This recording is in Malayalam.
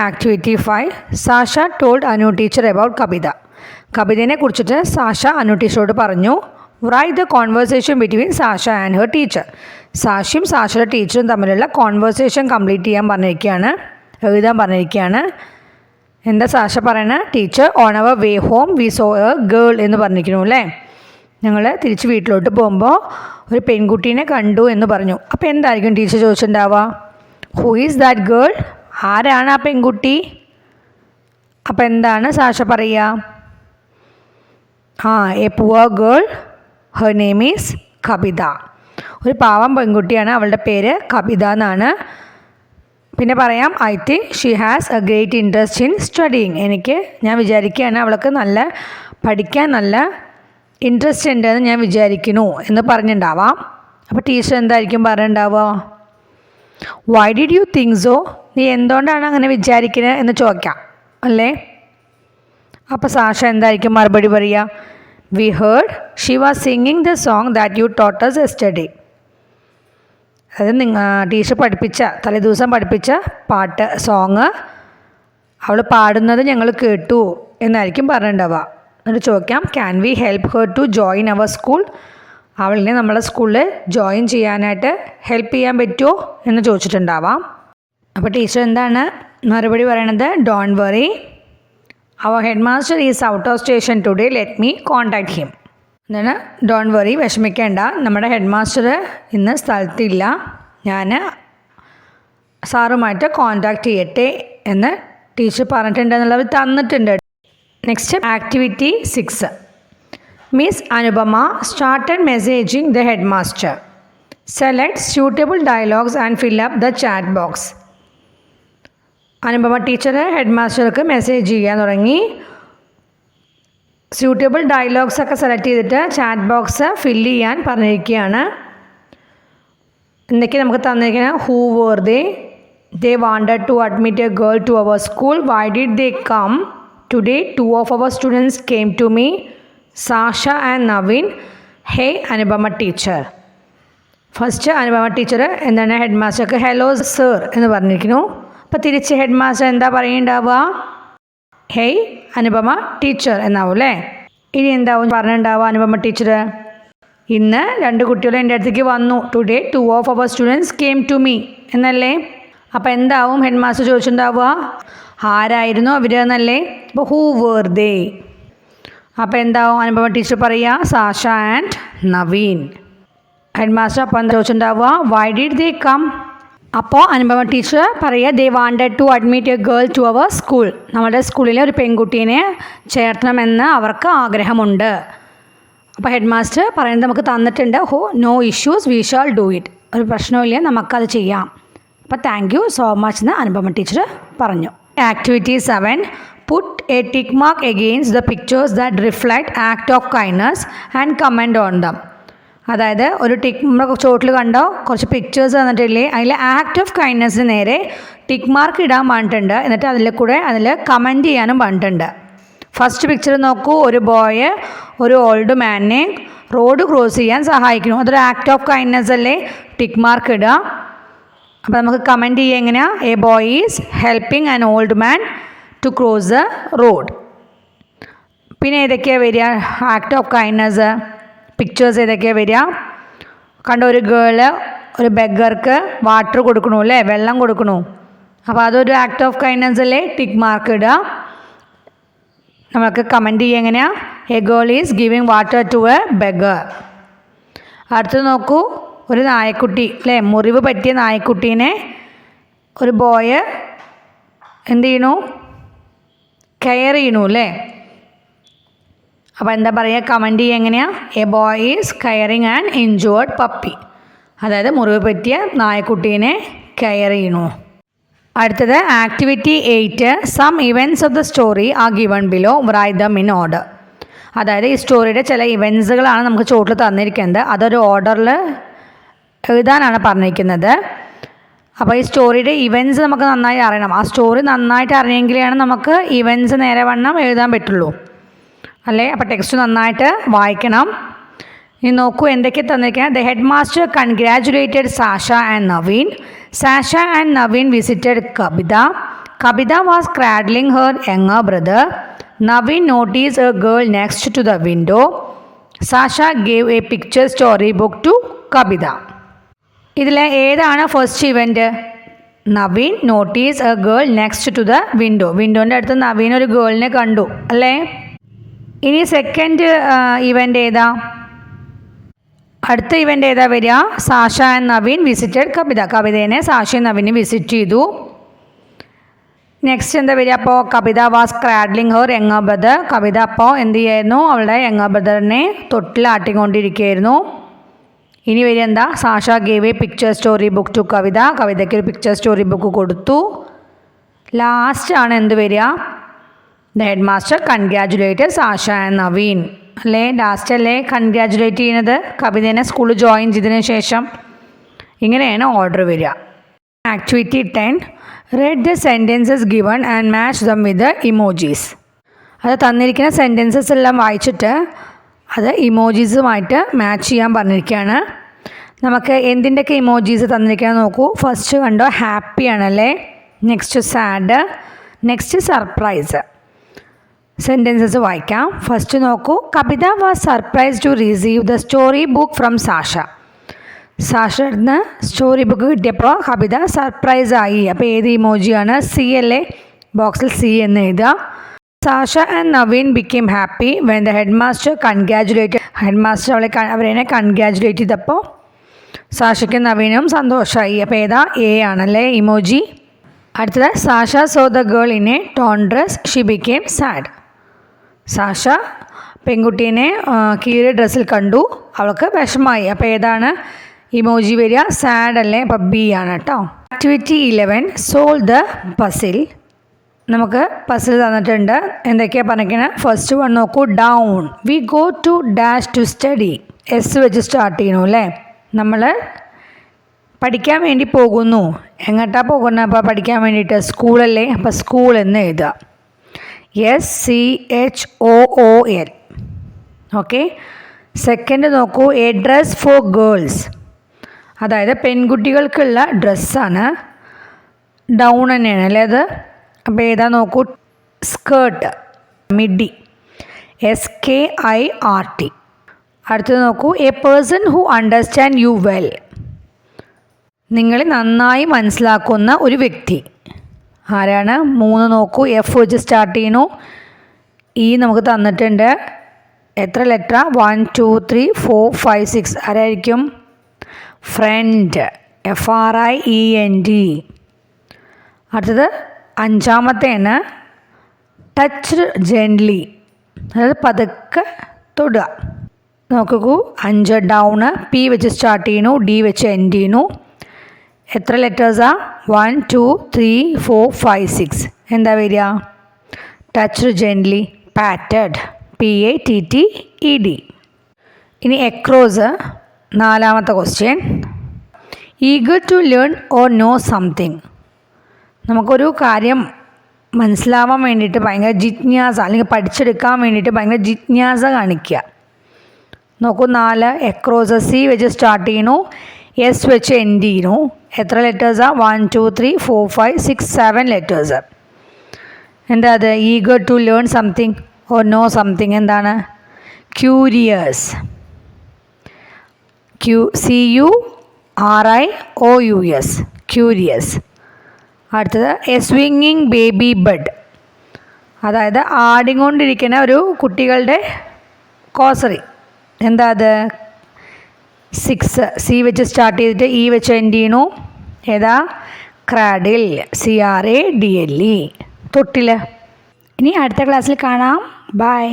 Activity 5 Sasha told Anu teacher about Kavitha. കവിതയെ കുറിച്ചിട്ട് സാഷ അനു ടീച്ചറോട് പറഞ്ഞു. Write the conversation between Sasha and her teacher. സാഷയും സാഷയുടെ ടീച്ചറും തമ്മിലുള്ള കോൺവേഴ്സേഷൻ കംപ്ലീറ്റ് ചെയ്യാൻ പറഞ്ഞിരിക്കുകയാണ്, എഴുതാൻ പറഞ്ഞിരിക്കുകയാണ്. എന്താ സാഷ പറയണ? Teacher on our way home we saw a girl എന്ന് പറഞ്ഞിരിക്കുന്നു അല്ലേ. ഞങ്ങൾ തിരിച്ച് വീട്ടിലോട്ട് പോകുമ്പോൾ ഒരു പെൺകുട്ടീനെ കണ്ടു എന്ന് പറഞ്ഞു. അപ്പോൾ എന്തായിരിക്കും ടീച്ചർ ചോദിച്ചിട്ടുണ്ടാവുക? Who is that girl? ആരാണ് ആ പെൺകുട്ടി? അപ്പോൾ എന്താണ് സാഷ പറയുക? A poor girl, her name is Kavitha. ഒരു പാവം പെൺകുട്ടിയാണ്, അവളുടെ പേര് കവിത എന്നാണ്. പിന്നെ പറയാം, I think she has a great interest in studying. ഞാൻ വിചാരിക്കുകയാണ് അവൾക്ക് പഠിക്കാൻ നല്ല ഇൻട്രസ്റ്റ് ഉണ്ടെന്ന് ഞാൻ വിചാരിക്കുന്നു എന്ന് പറഞ്ഞിട്ടുണ്ടാവാം. അപ്പോൾ ടീച്ചർ എന്തായിരിക്കും പറഞ്ഞിട്ടുണ്ടാവുക? Why did you think so? നീ എന്തുകൊണ്ടാണ് അങ്ങനെ വിചാരിക്കുന്നത് എന്ന് ചോദിക്കാം അല്ലേ. അപ്പോൾ സാഷ എന്തായിരിക്കും മറുപടി പറയുക? V heard she was singing the song that you taught us yesterday. അതായത് ടീച്ചർ തലേദിവസം പഠിപ്പിച്ച സോങ് അവൾ പാടുന്നത് ഞങ്ങൾ കേട്ടു എന്നായിരിക്കും പറഞ്ഞിട്ടുണ്ടാവുക. എന്നിട്ട് ചോദിക്കാം, can we help her to join our school? അവളിനെ നമ്മളെ സ്കൂളിൽ ജോയിൻ ചെയ്യാനായിട്ട് ഹെൽപ്പ് ചെയ്യാൻ പറ്റുമോ എന്ന് ചോദിച്ചിട്ടുണ്ടാവാം. അപ്പോൾ ടീച്ചർ എന്താണ് മറുപടി പറയണത്? Don't worry, our head master is out of station today, let me contact him. എന്താണ്? ഡോണ്ട് വറി, വിഷമിക്കേണ്ട, നമ്മുടെ ഹെഡ് മാസ്റ്റർ ഇന്ന് സ്ഥലത്തില്ല, ഞാൻ സാറുമായിട്ട് കോൺടാക്ട് ചെയ്യട്ടെ എന്ന് ടീച്ചർ പറഞ്ഞിട്ടുണ്ടെന്നുള്ളവർ തന്നിട്ടുണ്ട്. Next activity 6. Miss Anupama started messaging the headmaster. Select suitable dialogues and fill up the chat box. Anupama teacher head മാസ്റ്റർക്ക് മെസ്സേജ് ചെയ്യാൻ തുടങ്ങി. സ്യൂട്ടബിൾ ഡയലോഗ്സ് ഒക്കെ സെലക്ട് ചെയ്തിട്ട് ചാറ്റ് ബോക്സ് ഫില്ല് ചെയ്യാൻ പറഞ്ഞിരിക്കുകയാണ്. എന്തൊക്കെ നമുക്ക് തന്നിരിക്കുന്നത്? Who were they wanted to admit a girl to our school, why did they come today, 2 of our students came to me, Sasha and Naveen, hey Anupama teacher. First Anupama teacher എന്താണ് ഹെഡ് മാസ്റ്റർക്ക് ഹലോ സർ എന്ന് പറഞ്ഞിരിക്കുന്നു. അപ്പോൾ തിരിച്ച് ഹെഡ് മാസ്റ്റർ എന്താ പറയുന്നുണ്ടാവുക? ഹേയ് അനുപമ ടീച്ചർ എന്നാവും അല്ലേ. ഇനി എന്താവും പറഞ്ഞിട്ടുണ്ടാവുക അനുപമ ടീച്ചർ? ഇന്ന് 2 കുട്ടികൾ എൻ്റെ അടുത്തേക്ക് വന്നു, today 2 of our students came to me എന്നല്ലേ. അപ്പോൾ എന്താവും ഹെഡ് മാസ്റ്റർ ചോദിച്ചിട്ടുണ്ടാവുക? ആരായിരുന്നു അവർ എന്നല്ലേ. അപ്പോൾ ഹൂ വേർ ദേ. അപ്പോൾ എന്താവും അനുപമ ടീച്ചർ പറയുക? Sasha and Naveen. Head master അപ്പോൾ എന്താ ചോദിച്ചിട്ടുണ്ടാവുക? Why did they come? അപ്പോൾ അനുപമ ടീച്ചർ പറയുക, they wanted to admit a girl to our school. നമ്മുടെ സ്കൂളിലെ ഒരു പെൺകുട്ടീനെ ചേർത്തണമെന്ന് അവർക്ക് ആഗ്രഹമുണ്ട്. അപ്പോൾ ഹെഡ് മാസ്റ്റർ പറയുന്നത് നമുക്ക് തന്നിട്ടുണ്ട്. No issues, we shall do it. ഒരു പ്രശ്നമില്ല, നമുക്കത് ചെയ്യാം. അപ്പോൾ താങ്ക് യു സോ മച്ച് എന്ന് അനുപമ ടീച്ചർ പറഞ്ഞു. Activity 7. Put a tick mark against the pictures that reflect act of kindness and comment on them. അതായത് ഒരു നമ്മുടെ ചോട്ടിൽ കണ്ടോ കുറച്ച് പിക്ചേഴ്സ് തന്നിട്ടില്ലേ, അതിൽ ആക്ട് ഓഫ് കൈൻഡ്നെസ്സിന് നേരെ ടിക്ക് മാർക്ക് ഇടാൻ പറഞ്ഞിട്ടുണ്ട്. എന്നിട്ട് അതിൽ കമൻറ്റ് ചെയ്യാനും പറഞ്ഞിട്ടുണ്ട്. ഫസ്റ്റ് പിക്ചർ നോക്കൂ, ഒരു ബോയ് ഒരു ഓൾഡ് മാനിനെ റോഡ് ക്രോസ് ചെയ്യാൻ സഹായിക്കുന്നു. അതൊരു ആക്ട് ഓഫ് കൈൻഡ്നെസ് അല്ലേ, ടിക്ക് മാർക്ക് ഇടുക. അപ്പോൾ നമുക്ക് കമൻറ്റ് ചെയ്യുക എങ്ങനെയാണ്? A boy is helping an old man to cross the road. പിന്നെ ഏതൊക്കെയാണ് വരിക ആക്ട് ഓഫ് കൈൻഡ്നെസ് പിക്ചേഴ്സ്? ഏതൊക്കെയാണ് വരിക? കണ്ട ഒരു ഗേള് ഒരു ബെഗർക്ക് വാട്ടർ കൊടുക്കണു അല്ലേ, വെള്ളം കൊടുക്കണു. അപ്പോൾ അതൊരു ആക്ട് ഓഫ് കൈൻഡ്നെസ് അല്ലേ, ടിക്ക് മാർക്ക് ഇടുക. നമുക്ക് കമൻറ്റ് ചെയ്യുക എങ്ങനെയാണ്? A girl is giving water to a beggar. അടുത്തത് നോക്കൂ, ഒരു നായക്കുട്ടി അല്ലേ, മുറിവ് പറ്റിയ നായക്കുട്ടീനെ ഒരു ബോയ് എന്ത് ചെയ്യണു? കെയർ ചെയ്യണു അല്ലേ. അപ്പോൾ എന്താ പറയുക? കമൻറ്റ് ചെയ്യുക എങ്ങനെയാണ്? A boy is caring an injured puppy. അതായത് മുറിവ് പറ്റിയ നായക്കുട്ടീനെ കെയർ ചെയ്യണു. അടുത്തത് activity 8. Some events of the story are given below, write them in order. അതായത് ഈ സ്റ്റോറിയുടെ ചില ഇവൻറ്റ്സുകളാണ് നമുക്ക് ചോട്ടിൽ തന്നിരിക്കുന്നത്, അതൊരു ഓർഡറിൽ എഴുതാനാണ് പറഞ്ഞിരിക്കുന്നത്. അപ്പോൾ ഈ സ്റ്റോറിയുടെ ഇവൻറ്റ്സ് നമുക്ക് നന്നായി അറിയണം. ആ സ്റ്റോറി നന്നായിട്ട് അറിയെങ്കിലാണ് നമുക്ക് ഇവൻറ്റ്സ് നേരെ വണ്ണം എഴുതാൻ പറ്റുള്ളൂ അല്ലേ. അപ്പോൾ ടെക്സ്റ്റ് നന്നായിട്ട് വായിക്കണം. ഇനി നോക്കൂ എന്തൊക്കെ തന്നിരിക്കുന്നത്. The head master congratulated Sasha and Naveen. Sasha and Naveen visited Kavitha. Kabita was cradling her younger brother. Navin noticed a girl next to the window. Sasha gave a picture storybook to Kabita. ഇതിലെ ഏതാണ് first event? Naveen notices a girl next to the window. വിൻഡോൻ്റെ അടുത്ത് നവീൻ ഒരു ഗേളിനെ കണ്ടു അല്ലേ? ഇനി സെക്കൻഡ് ഇവൻ്റ് ഏതാ? അടുത്ത ഇവൻ്റ് ഏതാ വരിക? Sasha and Naveen visited Kavitha. കവിതേനെ സാഷയും നവീനും വിസിറ്റ് ചെയ്തു. നെക്സ്റ്റ് എന്താ വരിക? അപ്പോൾ Kavitha was cradling her younger brother. Kavitha അപ്പോൾ എന്ത് ചെയ്യായിരുന്നു? അവളുടെ യങ്ങർ ബ്രദറിനെ തൊട്ടിലാട്ടിക്കൊണ്ടിരിക്കുകയായിരുന്നു. ഇനി വരിക എന്താ? Sasha gave a picture story book to Kavitha. കവിതയ്ക്ക് ഒരു പിക്ചർ സ്റ്റോറി ബുക്ക് കൊടുത്തു. ലാസ്റ്റ് ആണ് എന്ത് വരിക? The head master congratulated Sasha and Naveen അല്ലേ? ലാസ്റ്റ് അല്ലേ കൺഗ്രാജുലേറ്റ് ചെയ്യുന്നത് കവിതേനെ സ്കൂളിൽ ജോയിൻ ചെയ്തതിന് ശേഷം? ഇങ്ങനെയാണ് ഓർഡർ വരിക. Activity 10 read the sentences given and match them with the emojis. അത് തന്നിരിക്കുന്ന സെൻറ്റൻസസ് എല്ലാം വായിച്ചിട്ട് അത് ഇമോജീസുമായിട്ട് മാച്ച് ചെയ്യാൻ പറഞ്ഞിരിക്കുകയാണ്. നമുക്ക് എന്തിൻ്റെയൊക്കെ ഇമോജീസ് തന്നിരിക്കുകയാണ് നോക്കൂ. ഫസ്റ്റ് കണ്ടോ ഹാപ്പി ആണല്ലേ? Next sad, next surprise. Sentences വായിക്കാം. ഫസ്റ്റ് നോക്കൂ. Kavitha was surprise to receive the story book from Sasha. സാഷയിൽ നിന്ന് സ്റ്റോറി ബുക്ക് കിട്ടിയപ്പോൾ കവിത സർപ്രൈസ് ആയി. അപ്പോൾ ഏത് ഇമോജിയാണ്? സി അല്ലേ? ബോക്സിൽ സി എന്ന് എഴുതുക. Sasha and Naveen became happy when the head master congratulated. Head master അവരെ കൺഗ്രാജുലേറ്റ് ചെയ്തപ്പോൾ സാഷയ്ക്കും നവീനും സന്തോഷമായി. അപ്പോൾ ഏതാ? എ ആണല്ലേ ഇമോജി. അടുത്തത് Sasha saw the girl in a torn dress she became sad. Sasha പെൺകുട്ടീനെ കീറിയ ഡ്രസ്സിൽ കണ്ടു, അവൾക്ക് വിഷമായി. അപ്പോൾ ഏതാണ് ഇമോജി വരിക? സാഡ് അല്ലേ? അപ്പോൾ ബി ആണ് കേട്ടോ. Activity 11 solve the puzzle. നമുക്ക് പസിൽ തന്നിട്ടുണ്ട്. എന്തൊക്കെയാണ് പറഞ്ഞിരിക്കുന്നത്? ഫസ്റ്റ് വൺ നോക്കൂ. Down we go to dash to study. S വെച്ച് സ്റ്റാർട്ട് ചെയ്യണു അല്ലേ? നമ്മൾ പഠിക്കാൻ വേണ്ടി പോകുന്നു. എങ്ങോട്ടാണ് പോകുന്നത്? അപ്പോൾ പഠിക്കാൻ വേണ്ടിയിട്ട് സ്കൂളല്ലേ? അപ്പോൾ സ്കൂൾ എന്ന് എഴുതുക. SCHOOL. ഓക്കെ. സെക്കൻഡ് നോക്കൂ. A dress for girls. അതായത് പെൺകുട്ടികൾക്കുള്ള ഡ്രസ്സാണ്. ഡൗൺ തന്നെയാണ് അല്ലേ അത്? അപ്പോൾ ഏതാ നോക്കൂ? Skirt, midi. SKIRT. അടുത്തത് നോക്കൂ. A person who understand you well. നിങ്ങളെ നന്നായി മനസ്സിലാക്കുന്ന ഒരു വ്യക്തി. ആരാണ്? 3 നോക്കൂ. എഫ് വെച്ച് സ്റ്റാർട്ട് ചെയ്യണു. ഇ നമുക്ക് തന്നിട്ടുണ്ട്. എത്ര ലെറ്റർ? 1 2 3 4 5 6. ആരായിരിക്കും? ഫ്രണ്ട്. FRIEND. അടുത്തത് അഞ്ചാമത്തേന് ടച്ച് ജെൻ്റ്ലി. അതായത് പതുക്കെ തൊടുക. നോക്കൂ. 5 ഡൗണ്. പി വെച്ച് സ്റ്റാർട്ട് ചെയ്യണു. ഡി വെച്ച് എൻഡ് ചെയ്യണു. എത്ര ലെറ്റേഴ്സാണ്? 1 2 3 4 5 6. എന്താ വരിക? Touch gently, patted. PATTED. ഇനി എക്രോസ് 4ാമത്തെ question. Eager to learn or know something. നമുക്കൊരു കാര്യം മനസ്സിലാവാൻ വേണ്ടിയിട്ട് ഭയങ്കര ജിജ്ഞാസ, അല്ലെങ്കിൽ പഠിച്ചെടുക്കാൻ വേണ്ടിയിട്ട് ഭയങ്കര ജിജ്ഞാസ കാണിക്കുക. നോക്കൂ. 4 എക്രോസ്. സി വെച്ച് സ്റ്റാർട്ട് ചെയ്യണു. എസ് വെച്ച് എൻഡ് ചെയ്യണു. എത്ര ലെറ്റേഴ്സാണ്? 1 2 3 4 5 6 7 ലെറ്റേഴ്സ്. എന്താ അത്? Eager to learn something or know something. എന്താണ്? ക്യൂരിയസ്. CURIOUS. ക്യൂരിയസ്. അടുത്തത് എ സ്വിങ്ങിങ് ബേബി ബഡ്. അതായത് ആടിക്കൊണ്ടിരിക്കുന്ന ഒരു കുട്ടികളുടെ കോസറി. എന്താ അത്? 6. സി വെച്ച് സ്റ്റാർട്ട് ചെയ്തിട്ട് ഇ വെച്ച് എൻഡ് ചെയ്യണു. ഏതാ? ക്രാഡിൽ. CRADLE. തൊട്ടിൽ. ഇനി അടുത്ത ക്ലാസ്സിൽ കാണാം. ബൈ.